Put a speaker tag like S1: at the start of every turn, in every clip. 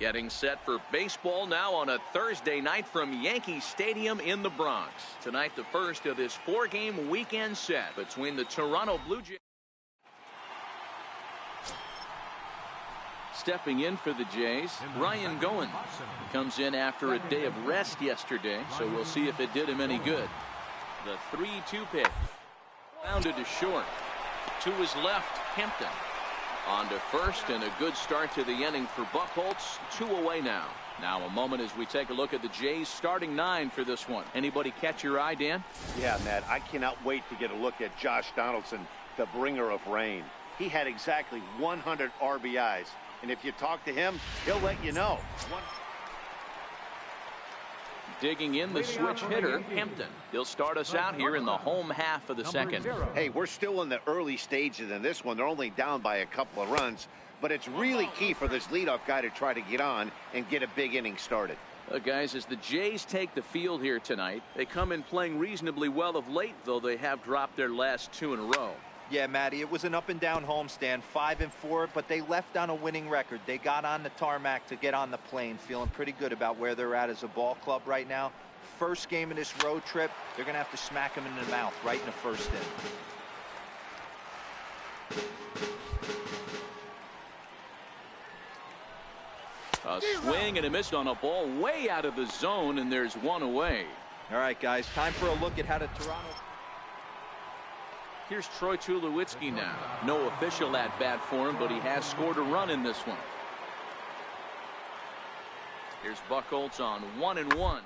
S1: Getting set for baseball now on a Thursday night from Yankee Stadium in the Bronx. Tonight, the first of this 4-game weekend set between the Toronto Blue Jays. Stepping in for the Jays, Ryan Goins comes in after a day of rest yesterday, so we'll see if it did him any good. The 3-2 pitch. Rounded to short. To his left, Hampton. On to first, and a good start to the inning for Buchholz. 2 away now. Now a moment as we take a look at the Jays starting 9 for this one. Anybody catch your eye, Dan?
S2: Yeah, Matt, I cannot wait to get a look at Josh Donaldson, the bringer of rain. He had exactly 100 RBIs, and if you talk to him, he'll let you know.
S1: Digging in, the switch hitter, Hampton. He'll start us out here in the home half of the second.
S2: Hey, we're still in the early stages in this one. They're only down by a couple of runs, but it's really key for this leadoff guy to try to get on and get a big inning started.
S1: Guys, as the Jays take the field here tonight, they come in playing reasonably well of late, though they have dropped their last 2 in a row.
S3: Yeah, Matty, it was an up-and-down homestand, 5-4, but they left on a winning record. They got on the tarmac to get on the plane, feeling pretty good about where they're at as a ball club right now. First game of this road trip, they're going to have to smack them in the mouth right in the first inning.
S1: A swing and a miss on a ball way out of the zone, and there's 1 away.
S3: All right, guys, time for a look at how the Toronto...
S1: Here's Troy Tulowitzki now. No official at-bat for him, but he has scored a run in this one. Here's Buchholz on 1-1.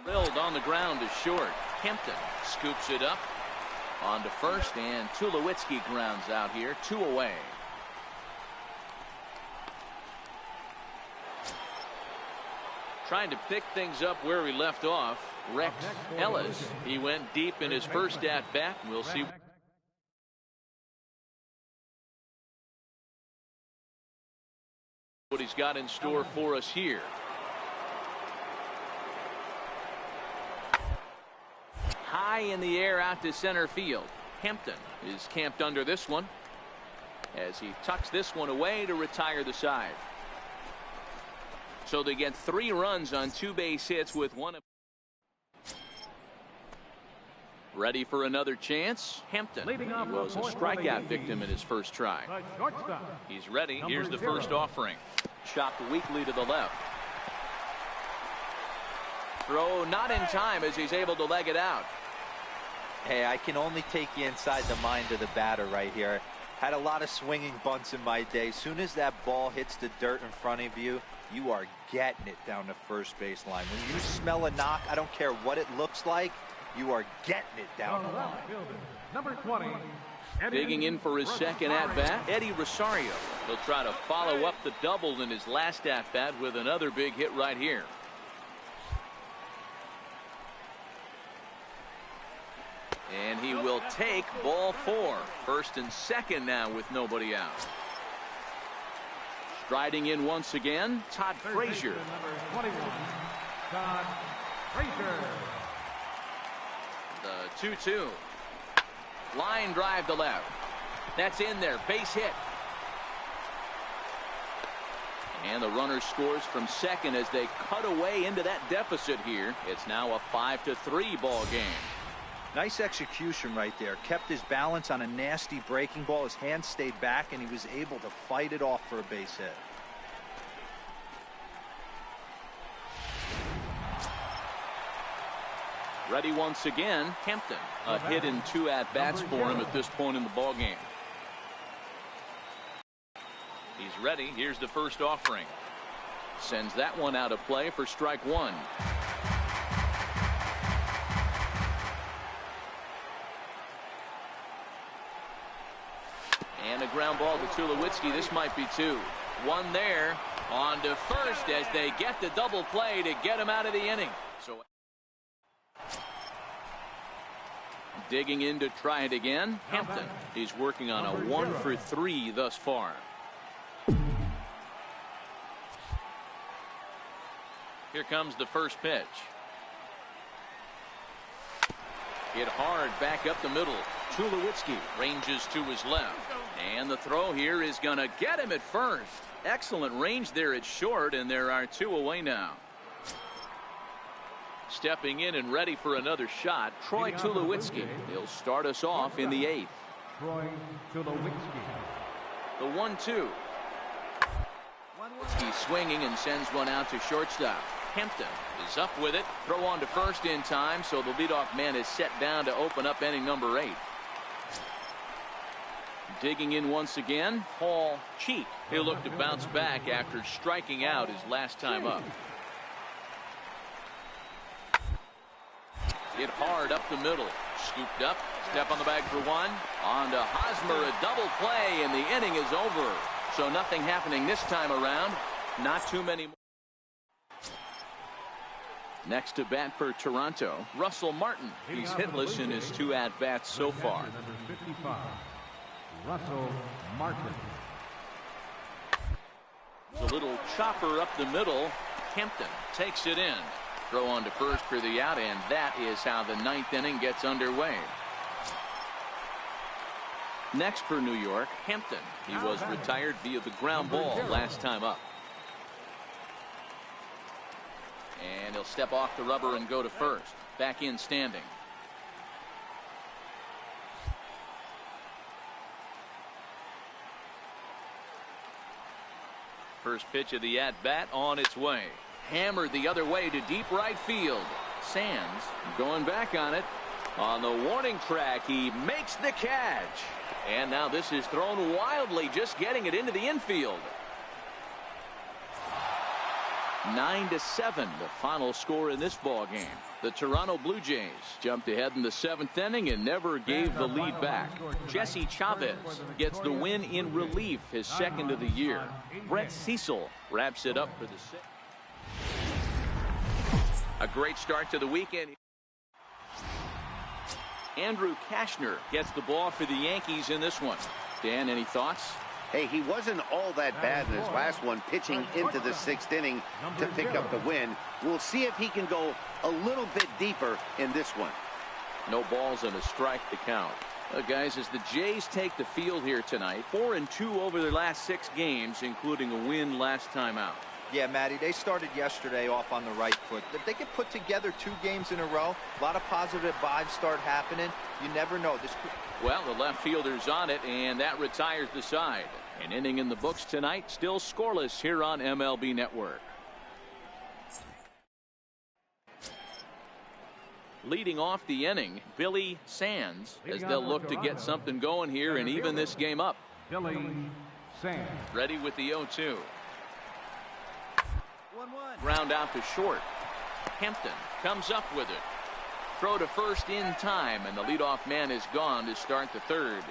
S1: Drilled on the ground to short. Hampton scoops it up. On to first, and Tulowitzki grounds out here. 2 away. Trying to pick things up where we left off. Rex Ellis. He went deep in his first at-bat. We'll see what he's got in store for us here. High in the air out to center field. Hampton is camped under this one as he tucks this one away to retire the side. So they get 3 runs on 2 base hits with 1. Ready for another chance. Hampton. He was a strikeout victim in his first try. He's ready. Here's the first offering. Chopped weakly to the left. Throw not in time as he's able to leg it out.
S3: Hey, I can only take you inside the mind of the batter right here. Had a lot of swinging bunts in my day. Soon as that ball hits the dirt in front of you, you are getting it down the first base line. When you smell a knock, I don't care what it looks like, you are getting it down the line.
S4: Number 20.
S1: Digging in for his second at-bat, Eddie Rosario. He'll try to follow up the double in his last at-bat with another big hit right here. And he will take ball 4. First and second now with nobody out. Striding in once again, Todd Frazier.
S4: Number 21. Todd Frazier.
S1: The 2-2. Line drive to left. That's in there. Base hit. And the runner scores from second as they cut away into that deficit here. It's now a 5-3 ball game.
S3: Nice execution right there. Kept his balance on a nasty breaking ball. His hands stayed back, and he was able to fight it off for a base hit.
S1: Ready once again, Hampton. A hit in 2 at-bats for him at this point in the ball game. He's ready. Here's the first offering. Sends that one out of play for strike 1. And a ground ball to Tulowitzki. This might be 2. 1 there. On to first as they get the double play to get him out of the inning. So digging in to try it again, Hampton. He's working on a 1 for 3 thus far. Here comes the first pitch. Hit hard back up the middle. Tulowitzki ranges to his left. And the throw here is going to get him at first. Excellent range there at short, and there are 2 away now. Stepping in and ready for another shot, Troy Tulowitzki. He'll start us off in the 8th.
S4: Troy Tulowitzki.
S1: The 1-2. He's swinging and sends one out to shortstop. Kempton is up with it. Throw on to first in time, so the leadoff man is set down to open up inning number 8. Digging in once again, Paul Cheek. He'll look to bounce back after striking out his last time up. Hit hard up the middle. Scooped up. Step on the bag for one. On to Hosmer, a double play, and the inning is over. So nothing happening this time around. Not too many more. Next to bat for Toronto, Russell Martin. He's hitless in his 2 at-bats so far.
S4: Number 55, Russell Martin.
S1: A little chopper up the middle. Kempton takes it in. Throw on to first for the out, and that is how the 9th inning gets underway. Next for New York, Kempton. He was retired via the ground ball last time up. And he'll step off the rubber and go to first. Back in standing. First pitch of the at-bat on its way. Hammered the other way to deep right field. Sands going back on it. On the warning track, he makes the catch. And now this is thrown wildly, just getting it into the infield. 9-7, the final score in this ball game. The Toronto Blue Jays jumped ahead in the 7th inning and never gave the lead back. Jesse Chavez gets the win in relief, his 2nd of the year. Brett Cecil wraps it up for the 6th. A great start to the weekend. Andrew Kashner gets the ball for the Yankees in this one. Dan, any thoughts?
S2: Hey, he wasn't all that bad in his last one, pitching into the 6th inning to pick up the win. We'll see if he can go a little bit deeper in this one.
S1: No balls and a strike to count. Guys, as the Jays take the field here tonight, 4-2 over their last 6 games, including a win last time out.
S3: Yeah, Matty, they started yesterday off on the right foot. If they could put together 2 games in a row, a lot of positive vibes start happening. You never know.
S1: Well, the left fielder's on it, and that retires the side. An inning in the books tonight, still scoreless here on MLB Network. Leading off the inning, Billy Sands, as they'll look to get something going here and even this game up.
S4: Billy Sands.
S1: Ready with the 0-2. Ground out to short. Kempton comes up with it. Throw to first in time, and the leadoff man is gone to start the 3rd.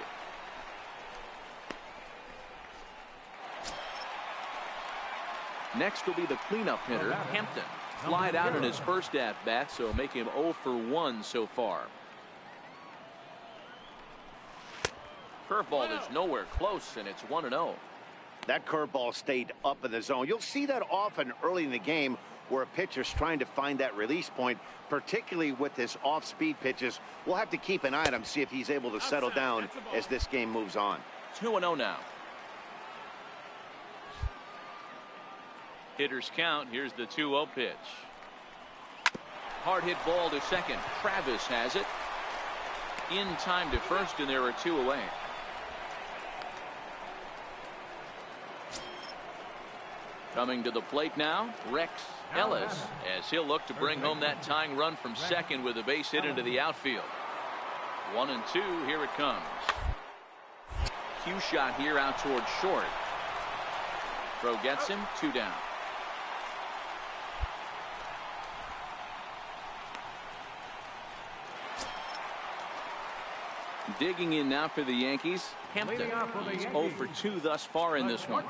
S1: Next will be the cleanup hitter, Kempton. Flied out in his first at-bat, so make him 0 for 1 so far. Curveball is nowhere close, and it's 1-0.
S2: That curveball stayed up in the zone. You'll see that often early in the game where a pitcher's trying to find that release point, particularly with his off-speed pitches. We'll have to keep an eye on him, see if he's able to settle down as this game moves on.
S1: 2-0 now. Hitters count. Here's the 2-0 pitch. Hard hit ball to second. Travis has it. In time to first, and there are 2 away. Coming to the plate now, Rex Ellis, as he'll look to bring home that tying run from second with a base hit into the outfield. 1-2, here it comes. Cue shot here out towards short. Throw gets him, 2 down. Digging in now for the Yankees, Hampton. He's 0 for 2 thus far in this one.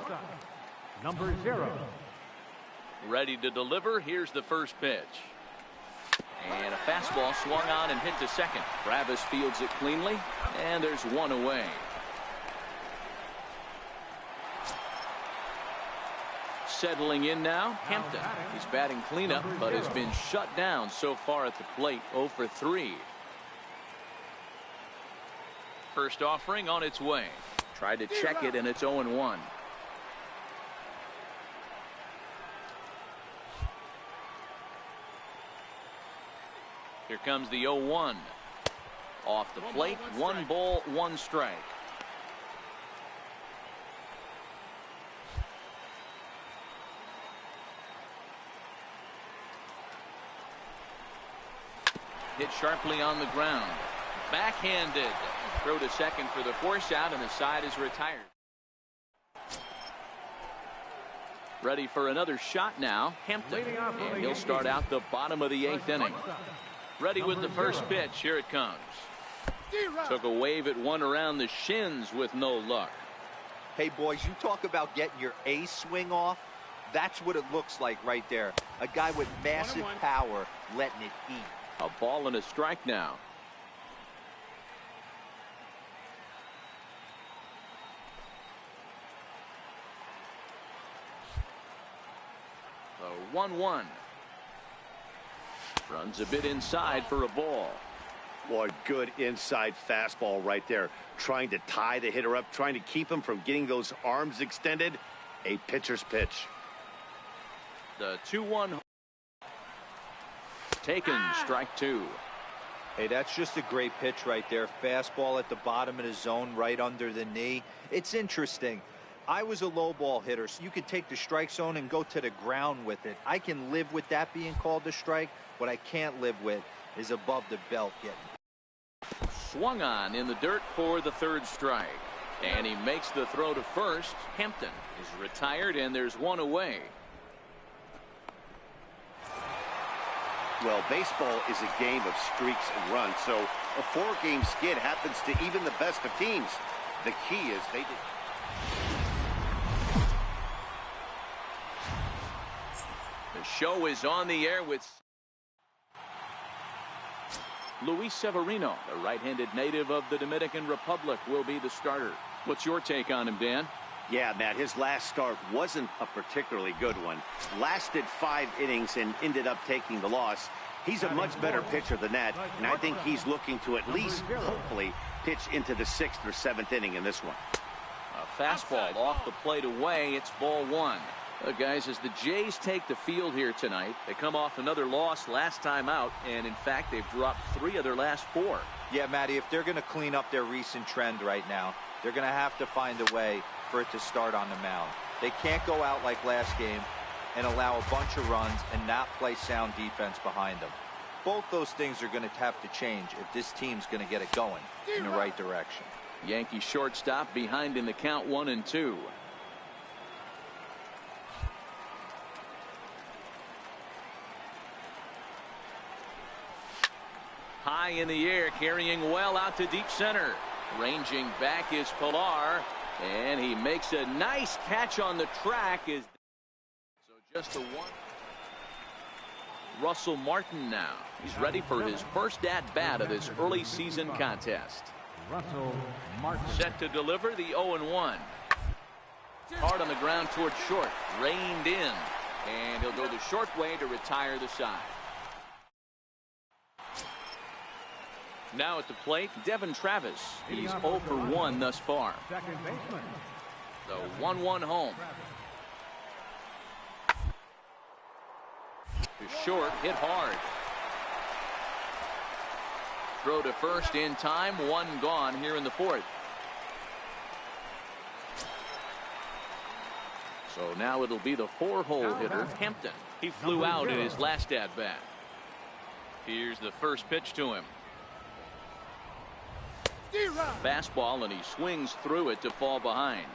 S4: Number 0.
S1: Ready to deliver. Here's the first pitch. And a fastball swung on and hit to second. Travis fields it cleanly, and there's 1 away. Settling in now, Hampton. He's batting cleanup, but has been shut down so far at the plate. 0 for 3. First offering on its way. Tried to check it, and it's 0-1. Here comes the 0-1. Off the plate, 1 ball, 1 strike. Hit sharply on the ground. Backhanded. Throw to second for the force out, and the side is retired. Ready for another shot now, Hampton. And he'll start out the bottom of the 8th inning. Ready with the first pitch. Here it comes. Took a wave at one around the shins with no luck.
S3: Hey, boys, you talk about getting your A swing off. That's what it looks like right there. A guy with massive power letting it eat.
S1: A ball and a strike now. The 1-1. Runs a bit inside for a ball.
S2: Boy, good inside fastball right there. Trying to tie the hitter up, trying to keep him from getting those arms extended. A pitcher's pitch.
S1: The 2-1. Taken, strike 2.
S3: Hey, that's just a great pitch right there. Fastball at the bottom of the zone, right under the knee. It's interesting. I was a low ball hitter, so you could take the strike zone and go to the ground with it. I can live with that being called a strike. What I can't live with is above the belt getting.
S1: Swung on in the dirt for the 3rd strike. And he makes the throw to first. Hampton is retired, and there's 1 away.
S2: Well, baseball is a game of streaks and runs, so a 4-game skid happens to even the best of teams. The key is they did.
S1: The show is on the air with Luis Severino, the right-handed native of the Dominican Republic, will be the starter. What's your take on him, Dan?
S2: Yeah, Matt, his last start wasn't a particularly good one. Lasted 5 innings and ended up taking the loss. He's a much better pitcher than that, and I think he's looking to at least, hopefully, pitch into the 6th or 7th inning in this one.
S1: A fastball off the plate away. It's ball 1. Guys, as the Jays take the field here tonight, they come off another loss last time out, and in fact, they've dropped 3 of their last 4.
S3: Yeah, Matty, if they're going to clean up their recent trend right now, they're going to have to find a way for it to start on the mound. They can't go out like last game and allow a bunch of runs and not play sound defense behind them. Both those things are going to have to change if this team's going to get it going in the right direction.
S1: Yankee shortstop behind in the count 1-2. High in the air, carrying well out to deep center. Ranging back is Pilar, and he makes a nice catch on the track. So just a 1. Russell Martin now. He's ready for his first at-bat of this early season contest.
S4: Russell Martin.
S1: Set to deliver the 0-1. Hard on the ground towards short. Reined in. And he'll go the short way to retire the side. Now at the plate, Devin Travis. He's 0 for 1 thus far.
S4: Second baseman.
S1: The 1-1 home. To short, hit hard. Throw to first in time, 1 gone here in the 4th. So now it'll be the 4-hole hitter, Hampton. He flew out in his last at-bat. Here's the first pitch to him. Fastball, and he swings through it to fall behind.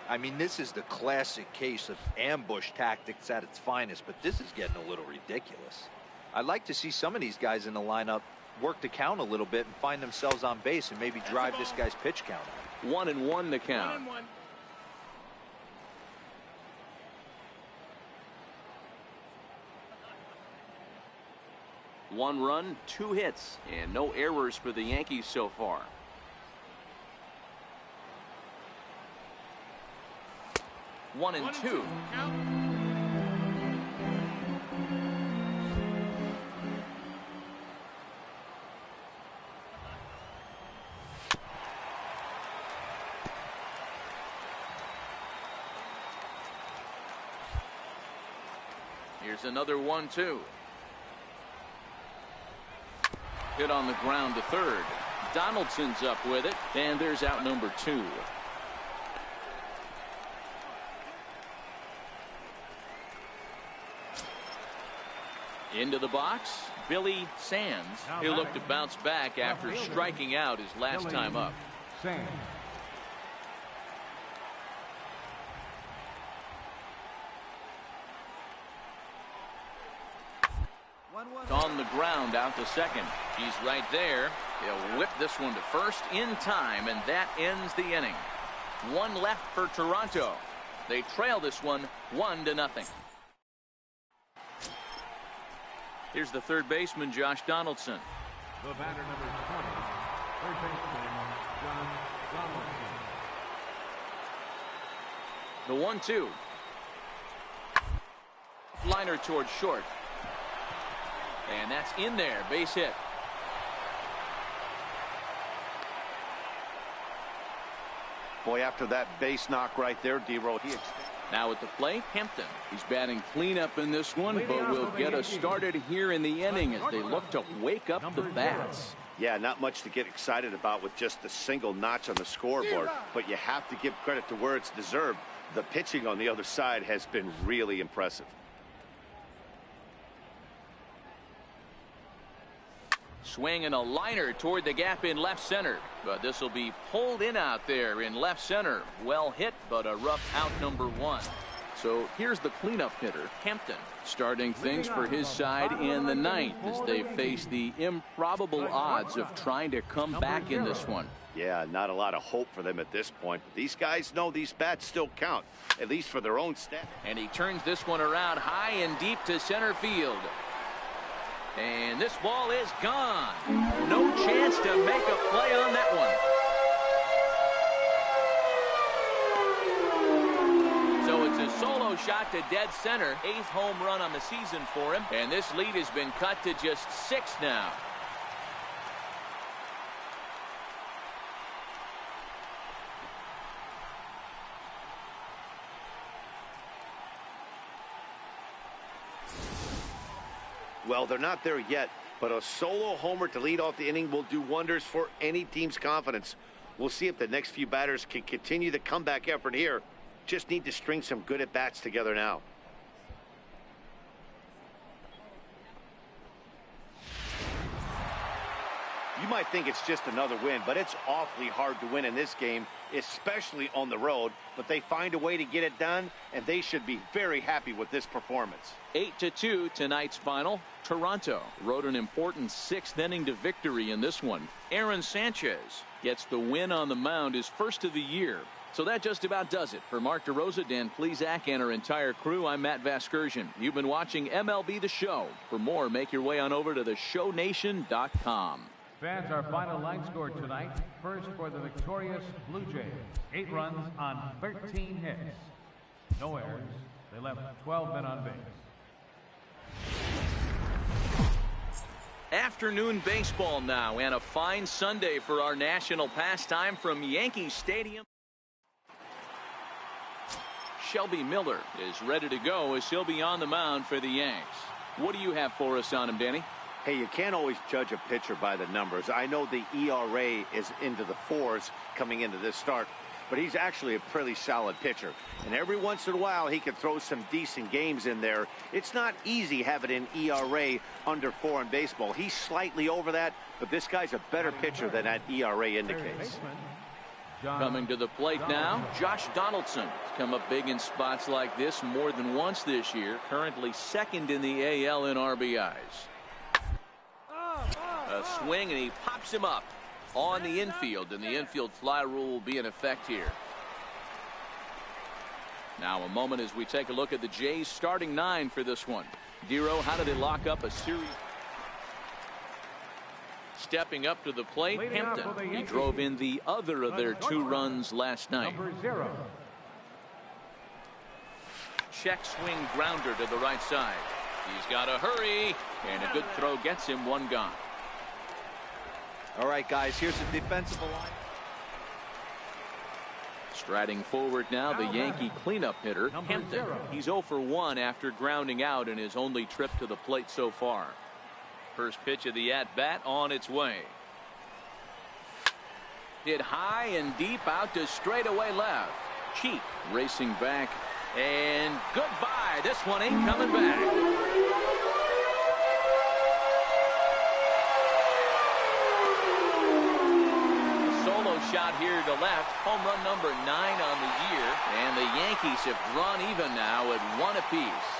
S3: I mean, this is the classic case of ambush tactics at its finest, but this is getting a little ridiculous. I'd like to see some of these guys in the lineup work the count a little bit and find themselves on base and maybe drive this guy's pitch count.
S1: 1-1 the count. 1 run, 2 hits, and no errors for the Yankees so far. One and two. Here's another 1-2. Hit on the ground to third. Donaldson's up with it, and there's out number 2. Into the box, Billy Sands. He'll look to bounce back after striking out his last time up.
S4: Sands.
S1: On the ground out to second. He's right there. He'll whip this one to first in time, and that ends the inning. 1 left for Toronto. They trail this one 1-0. Here's the third baseman, Josh Donaldson.
S4: The batter number 20, third baseman, Josh Donaldson.
S1: The 1-2. Liner towards short. And that's in there. Base hit.
S2: Boy, after that base knock right there, D-Roll,
S1: now at the plate, Hampton. He's batting cleanup in this one, but will get us started here in the inning as they look to wake up the bats.
S2: Yeah, not much to get excited about with just a single notch on the scoreboard, but you have to give credit to where it's deserved. The pitching on the other side has been really impressive.
S1: Swing and a liner toward the gap in left center, but this will be pulled in out there in left center. Well hit, but a rough out number 1. So here's the cleanup hitter, Hampton, starting things for his side in the 9th as they face the improbable odds of trying to come back in this one.
S2: Yeah, not a lot of hope for them at this point. But these guys know these bats still count, at least for their own stat.
S1: And he turns this one around high and deep to center field. And this ball is gone. No chance to make a play on that one. So it's a solo shot to dead center. 8th home run on the season for him. And this lead has been cut to just 6 now.
S2: Well, they're not there yet, but a solo homer to lead off the inning will do wonders for any team's confidence. We'll see if the next few batters can continue the comeback effort here. Just need to string some good at-bats together now. You might think it's just another win, but it's awfully hard to win in this game, especially on the road. But they find a way to get it done, and they should be very happy with this performance.
S1: 8-2 tonight's final. Toronto rode an important 6th inning to victory in this one. Aaron Sanchez gets the win on the mound, his first of the year. So that just about does it. For Mark DeRosa, Dan Plesac, and our entire crew, I'm Matt Vasgersian. You've been watching MLB The Show. For more, make your way on over to theshownation.com.
S4: Fans, our final line score tonight. First for the victorious Blue Jays. 8 runs on 13 hits. No errors. They left 12 men on base.
S1: Afternoon baseball now, and a fine Sunday for our national pastime from Yankee Stadium. Shelby Miller is ready to go as he'll be on the mound for the Yanks. What do you have for us on him, Danny?
S2: Hey, you can't always judge a pitcher by the numbers. I know the ERA is into the 4s coming into this start, but he's actually a pretty solid pitcher. And every once in a while, he can throw some decent games in there. It's not easy having an ERA under 4 in baseball. He's slightly over that, but this guy's a better pitcher than that ERA indicates.
S1: Coming to the plate now, Josh Donaldson. He's come up big in spots like this more than once this year. Currently 2nd in the AL in RBIs. A swing, and he pops him up on the infield, and the infield fly rule will be in effect here. Now a moment as we take a look at the Jays starting 9 for this one. Dero, how do they lock up a series? Stepping up to the plate, Hampton. He drove in the other of their 2 runs last night.
S4: Number 0.
S1: Check swing grounder to the right side. He's got to hurry, and a good throw gets him 1 gone.
S3: All right, guys, here's the defensive line.
S1: Striding forward now, the Yankee cleanup hitter, Hampton. He's 0 for 1 after grounding out in his only trip to the plate so far. First pitch of the at-bat on its way. Hit high and deep out to straightaway left. Cheek racing back, and goodbye. This one ain't coming back. Solo shot here to left. Home run number 9 on the year, and the Yankees have drawn even now at 1 apiece.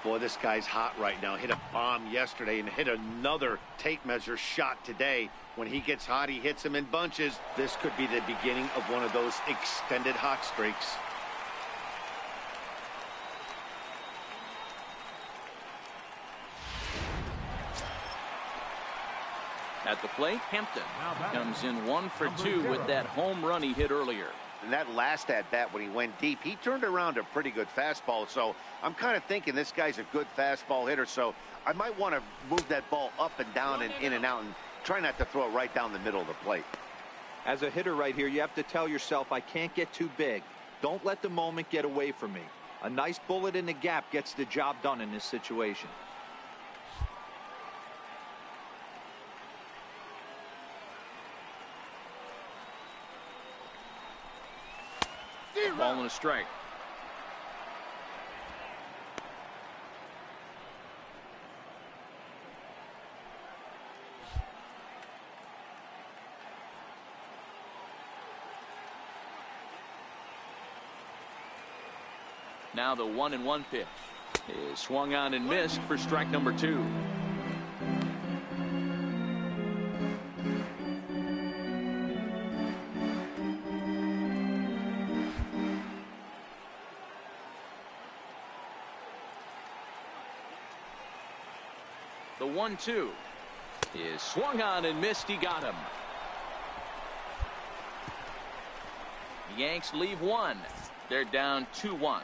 S2: Boy, this guy's hot right now. Hit a bomb yesterday and hit another tape measure shot today. When he gets hot, he hits them in bunches. This could be the beginning of one of those extended hot streaks.
S1: At the plate, Hampton comes in 1 for 2 with that home run he hit earlier.
S2: And that last at-bat when he went deep, he turned around a pretty good fastball. So I'm kind of thinking this guy's a good fastball hitter. So I might want to move that ball up and down and in and out and try not to throw it right down the middle of the plate.
S3: As a hitter right here, you have to tell yourself, I can't get too big. Don't let the moment get away from me. A nice bullet in the gap gets the job done in this situation.
S1: Ball and a strike. Now the 1-1 pitch is swung on and missed for strike number 2. The 1-2 is swung on and missed. He got him. The Yanks leave 1. They're down 2-1.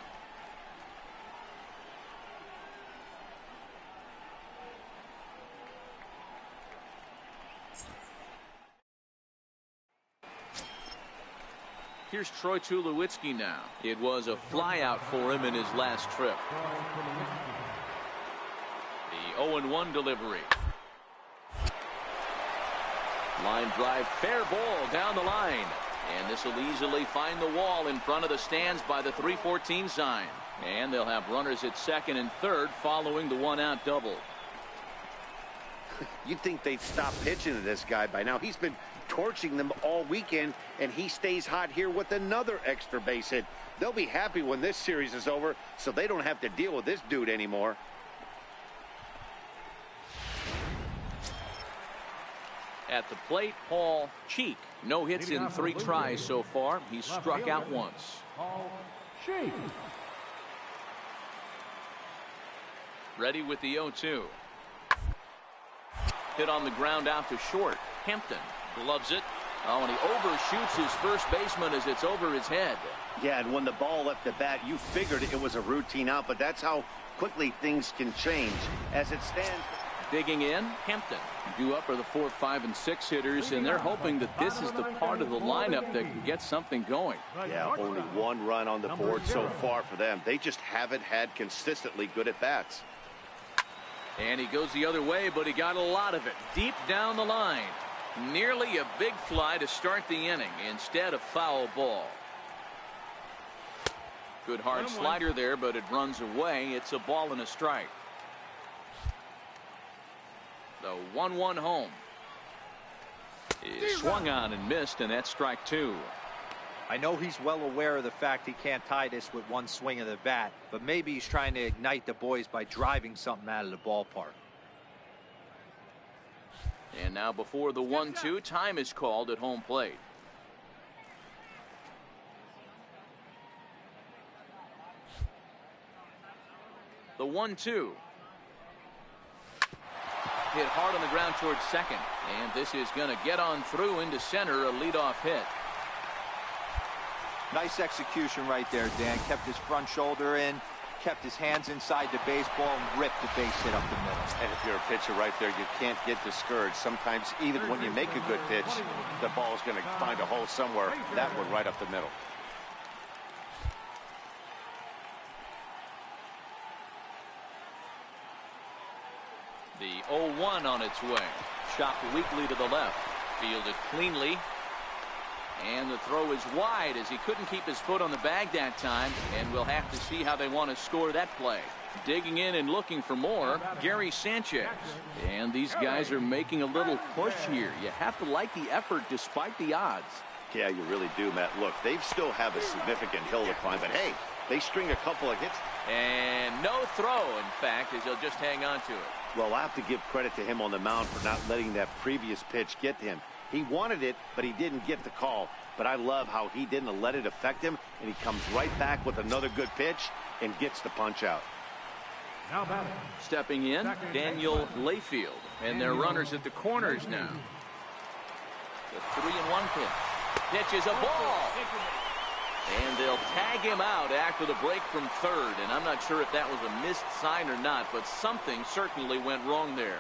S1: Here's Troy Tulowitzki now. It was a flyout for him in his last trip. The 0-1 delivery. Line drive, fair ball down the line. And this will easily find the wall in front of the stands by the 314 sign. And they'll have runners at second and third following the 1-out double.
S2: You'd think they'd stop pitching to this guy by now. He's been torching them all weekend, and he stays hot here with another extra base hit. They'll be happy when this series is over, so they don't have to deal with this dude anymore.
S1: At the plate, Paul Cheek. No hits in 3 tries so far. He's struck out once.
S4: Paul Cheek.
S1: Ready with the 0-2. Hit on the ground out to short. Hampton gloves it. Oh, and he overshoots his first baseman as it's over his head.
S2: Yeah, and when the ball left the bat, you figured it was a routine out, but that's how quickly things can change. As it stands.
S1: Digging in, Hampton. Due up are the 4, 5, and 6 hitters, and they're hoping that this is the part of the lineup that can get something going.
S2: Yeah, only 1 run on the board so far for them. They just haven't had consistently good at-bats.
S1: And he goes the other way, but he got a lot of it deep down the line. Nearly a big fly to start the inning instead of foul ball. Good hard slider there, but it runs away. It's a ball and a strike. The 1-1 home is swung on and missed, and that's strike 2.
S3: I know he's well aware of the fact he can't tie this with 1 swing of the bat, but maybe he's trying to ignite the boys by driving something out of the ballpark.
S1: And now before the 1-2, time is called at home plate. The 1-2. Hit hard on the ground towards second, and this is going to get on through into center, a leadoff hit.
S3: Nice execution right there, Dan. Kept his front shoulder in, kept his hands inside the baseball and ripped the base hit up the middle.
S2: And if you're a pitcher right there, you can't get discouraged. Sometimes even when you make a good pitch, the ball is going to find a hole somewhere. That one right up the middle.
S1: The 0-1 on its way. Chopped weakly to the left. Fielded cleanly. And the throw is wide as he couldn't keep his foot on the bag that time. And we'll have to see how they want to score that play. Digging in and looking for more, Gary Sanchez. And these guys are making a little push here. You have to like the effort despite the odds.
S2: Yeah, you really do, Matt. Look, they still have a significant hill to climb. But, hey, they string a couple of hits.
S1: And no throw, in fact, as he'll just hang on to it.
S2: Well, I have to give credit to him on the mound for not letting that previous pitch get to him. He wanted it, but he didn't get the call. But I love how he didn't let it affect him, and he comes right back with another good pitch and gets the punch out.
S4: Now batting.
S1: Stepping in, Daniel Layfield. And their runners at the corners now. The 3-1 pitch. Pitch is a ball. And they'll tag him out after the break from third. And I'm not sure if that was a missed sign or not, but something certainly went wrong there.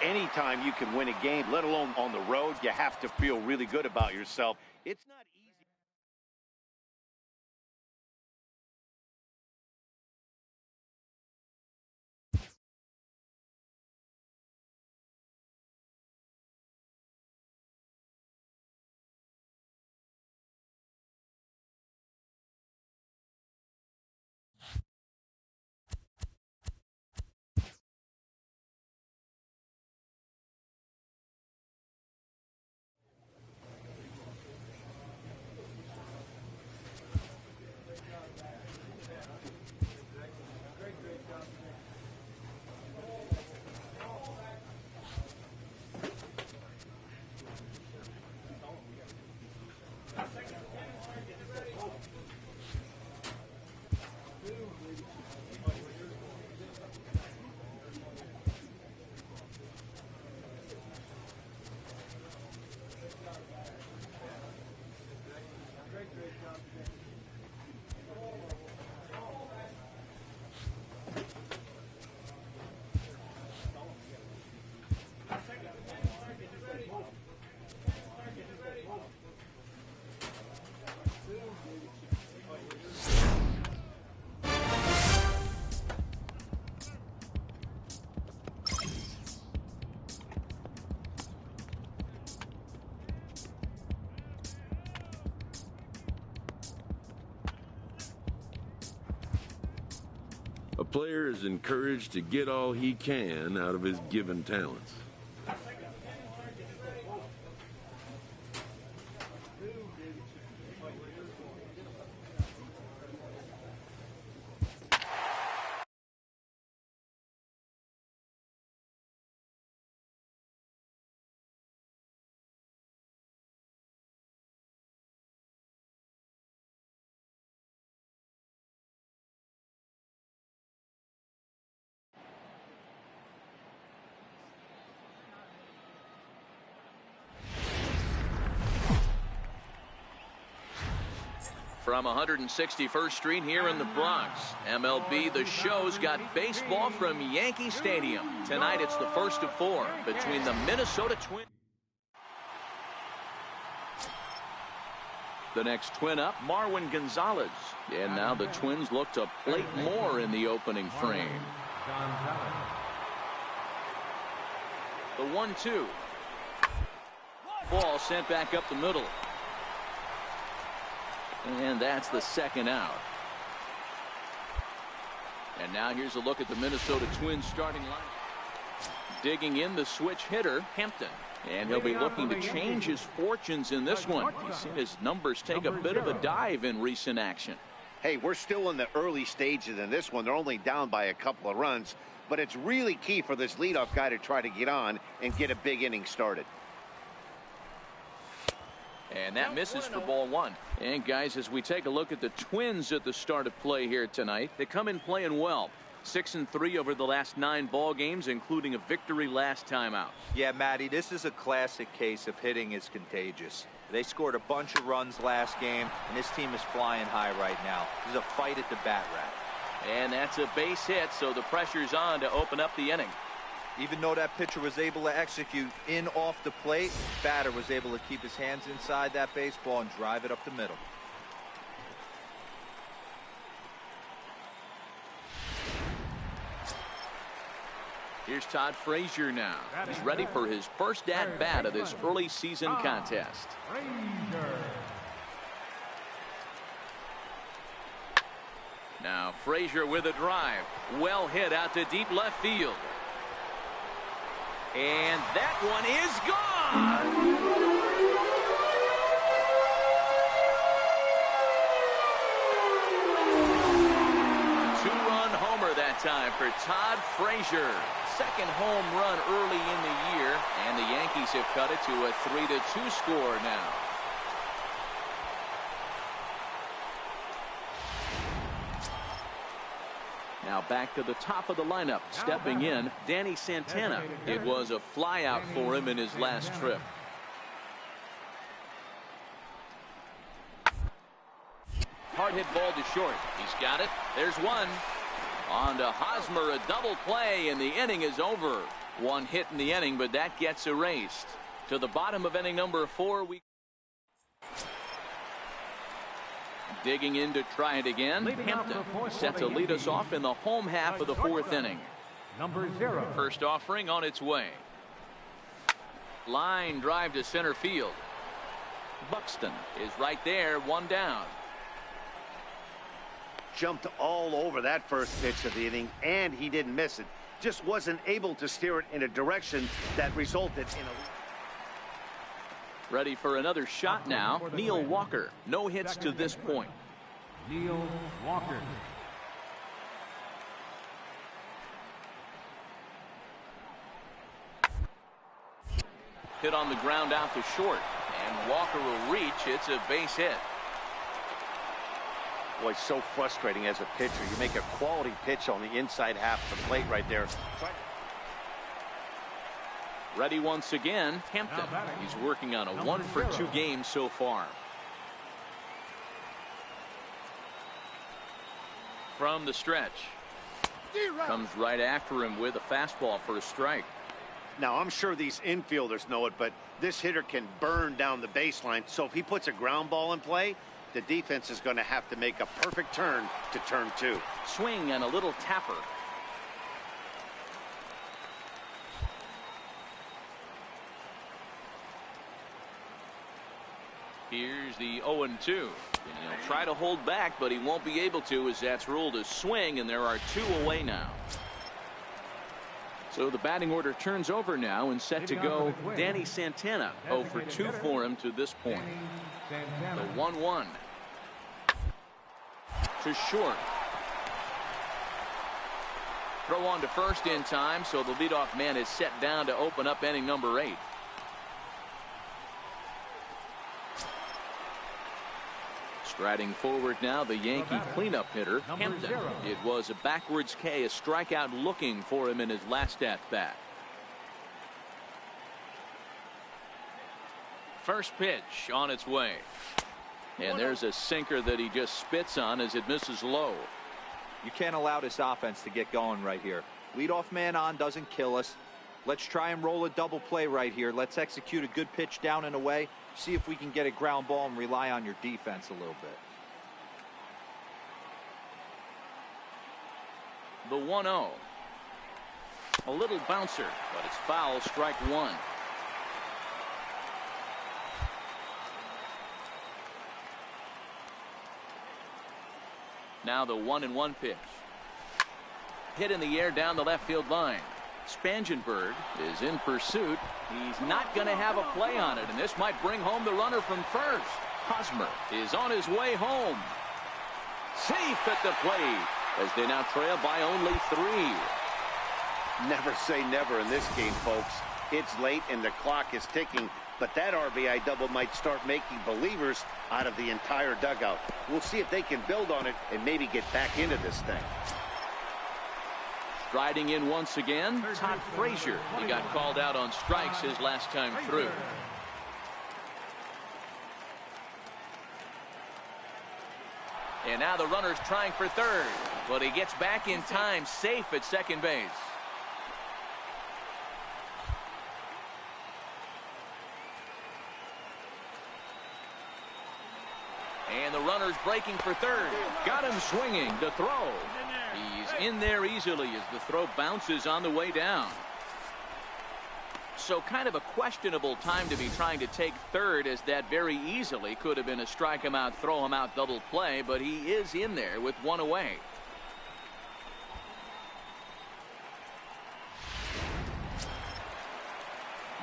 S2: Anytime you can win a game, let alone on the road, you have to feel really good about yourself. It's not easy.
S5: A player is encouraged to get all he can out of his given talents.
S1: From 161st Street here in the Bronx, MLB The Show's got baseball from Yankee Stadium. Tonight it's the first of 4 between the Minnesota Twins. The next twin up, Marwin Gonzalez. And now the Twins look to plate more in the opening frame. The 1-2. Ball sent back up the middle. And that's the second out. And now here's a look at the Minnesota Twins starting line. Digging in the switch hitter, Hampton. And he'll be looking to change his fortunes in this one. He's seen his numbers take a bit of a dive in recent action.
S2: Hey, we're still in the early stages in this one. They're only down by a couple of runs. But it's really key for this leadoff guy to try to get on and get a big inning started.
S1: And that misses for ball 1. And guys, as we take a look at the Twins at the start of play here tonight, they come in playing well. 6-3 over the last 9 ball games, including a victory last time out.
S3: Yeah, Matty, this is a classic case of hitting is contagious. They scored a bunch of runs last game, and this team is flying high right now. There's a fight at the bat rack.
S1: And that's a base hit, so the pressure's on to open up the inning.
S3: Even though that pitcher was able to execute in off the plate, batter was able to keep his hands inside that baseball and drive it up the middle.
S1: Here's Todd Frazier now. He's ready for his first at-bat of this early season contest. Now Frazier with a drive. Well hit out to deep left field. And that one is gone! Two-run homer that time for Todd Frazier. Second home run early in the year, and the Yankees have cut it to a 3-2 score now. Now back to the top of the lineup. Stepping in, Danny Santana. It was a flyout for him in his last trip. Hard hit ball to short. He's got it. There's one. On to Hosmer, a double play, and the inning is over. One hit in the inning, but that gets erased. To the bottom of inning number 4, we digging in to try it again. Hampton set to lead us off in the home half of the 4th inning.
S4: Number 0.
S1: First offering on its way. Line drive to center field. Buxton is right there, one down.
S2: Jumped all over that first pitch of the inning, and he didn't miss it. Just wasn't able to steer it in a direction that resulted in a...
S1: Ready for another shot now. Neil Walker. No hits to this point.
S4: Neil Walker.
S1: Hit on the ground out to short. And Walker will reach. It's a base hit.
S2: Boy, it's so frustrating as a pitcher. You make a quality pitch on the inside half of the plate right there.
S1: Ready once again, Hampton. He's working on a 1-for-2 game so far. From the stretch. Comes right after him with a fastball for a strike.
S2: Now, I'm sure these infielders know it, but this hitter can burn down the baseline. So if he puts a ground ball in play, the defense is going to have to make a perfect turn to turn 2.
S1: Swing and a little tapper. Here's the 0-2. And he'll try to hold back, but he won't be able to, as that's ruled a swing, and there are 2 away now. So the batting order turns over now, and set to go Danny Santana. 0-for-2 for him to this point. The 1-1. To short. Throw on to first in time, so the leadoff man is set down to open up inning number 8. Striding forward now, the Yankee cleanup hitter, Hampton. It was a backwards K, a strikeout looking for him in his last at-bat. First pitch on its way. And there's a sinker that he just spits on as it misses low.
S3: You can't allow this offense to get going right here. Leadoff man on doesn't kill us. Let's try and roll a double play right here. Let's execute a good pitch down and away. See if we can get a ground ball and rely on your defense a little bit.
S1: The 1-0. A little bouncer, but it's foul, strike 1. Now the 1-1 pitch. Hit in the air down the left field line. Spangenberg is in pursuit. He's not going to have a play on it, and this might bring home the runner from first. Hosmer is on his way home. Safe at the plate as they now trail by only 3.
S2: Never say never in this game, folks. It's late and the clock is ticking, but that RBI double might start making believers out of the entire dugout. We'll see if they can build on it and maybe get back into this thing.
S1: Striding in once again, Todd Frazier. He got called out on strikes his last time through. And now the runner's trying for third, but he gets back in time, safe at second base. And the runner's breaking for third. Got him swinging. The throw. He's in there easily as the throw bounces on the way down. So kind of a questionable time to be trying to take third, as that very easily could have been a strike him out, throw him out double play, but he is in there with one away.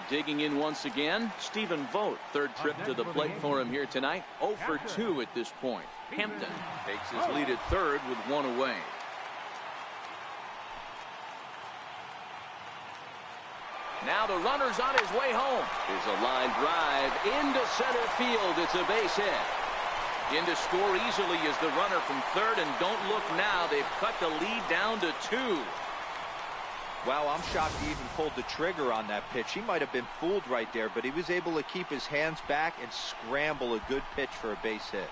S1: Digging in once again, Stephen Vogt. Third trip to the plate for him here tonight. 0 for 2 at this point. Hampton takes his lead at third with one away. Now the runner's on his way home. Here's a line drive into center field. It's a base hit. In to score easily is the runner from third, and don't look now. They've cut the lead down to 2.
S3: Wow, I'm shocked he even pulled the trigger on that pitch. He might have been fooled right there, but he was able to keep his hands back and scramble a good pitch for a base hit.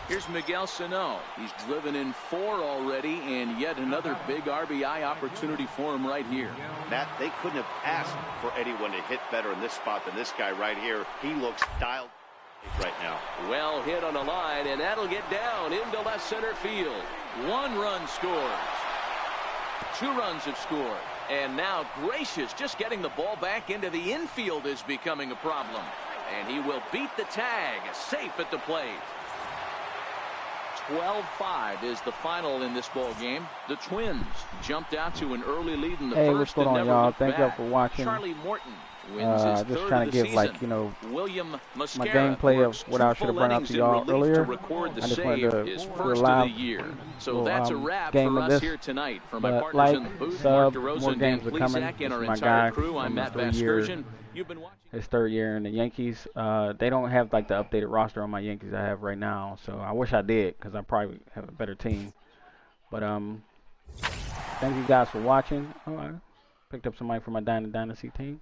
S1: Here's Miguel Sano. He's driven in 4 already, and yet another big RBI opportunity for him right here.
S2: Matt, they couldn't have asked for anyone to hit better in this spot than this guy right here. He looks dialed right now.
S1: Well hit on the line, and that'll get down into left center field. 1 run scores. 2 runs have scored. And now Gracious just getting the ball back into the infield is becoming a problem. And he will beat the tag. Safe at the plate. 12-5 is the final in this ball game. The Twins jumped out to an early lead in the first.
S6: What's going on, y'all? Thank y'all for watching.
S1: Charlie Morton wins his
S6: just
S1: third
S6: trying
S1: of
S6: to
S1: the
S6: give,
S1: season.
S6: William my
S1: Mascara
S6: gameplay of
S1: works
S6: what I
S1: 2
S6: should have
S1: full
S6: brought out
S1: innings
S6: to
S1: in
S6: y'all
S1: relief
S6: earlier.
S1: to record the
S6: I just
S1: save,
S6: wanted to
S1: his
S6: do a
S1: first of
S6: live
S1: the year. So
S6: little,
S1: that's a wrap
S6: game
S1: for
S6: of
S1: us
S6: this.
S1: here tonight. For my
S6: But
S1: partners in the booth, Mark
S6: sub,
S1: DeRosa
S6: more
S1: and Dan
S6: games are coming.
S1: Plesac,
S6: This
S1: and our
S6: is my
S1: entire
S6: guy
S1: crew. I'm
S6: from
S1: Matt
S6: 3 years.
S1: Vasgersian. You've been watching.
S6: His 3rd year in the Yankees. They don't have like the updated roster on my Yankees I have right now, so I wish I did, because I probably have a better team. But thank you guys for watching. Oh, I picked up somebody for my Dynasty team.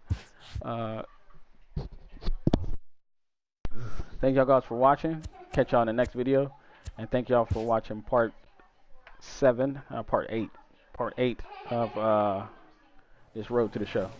S6: Thank y'all guys for watching. Catch y'all in the next video, and thank y'all for watching part 8 of this Road to the Show.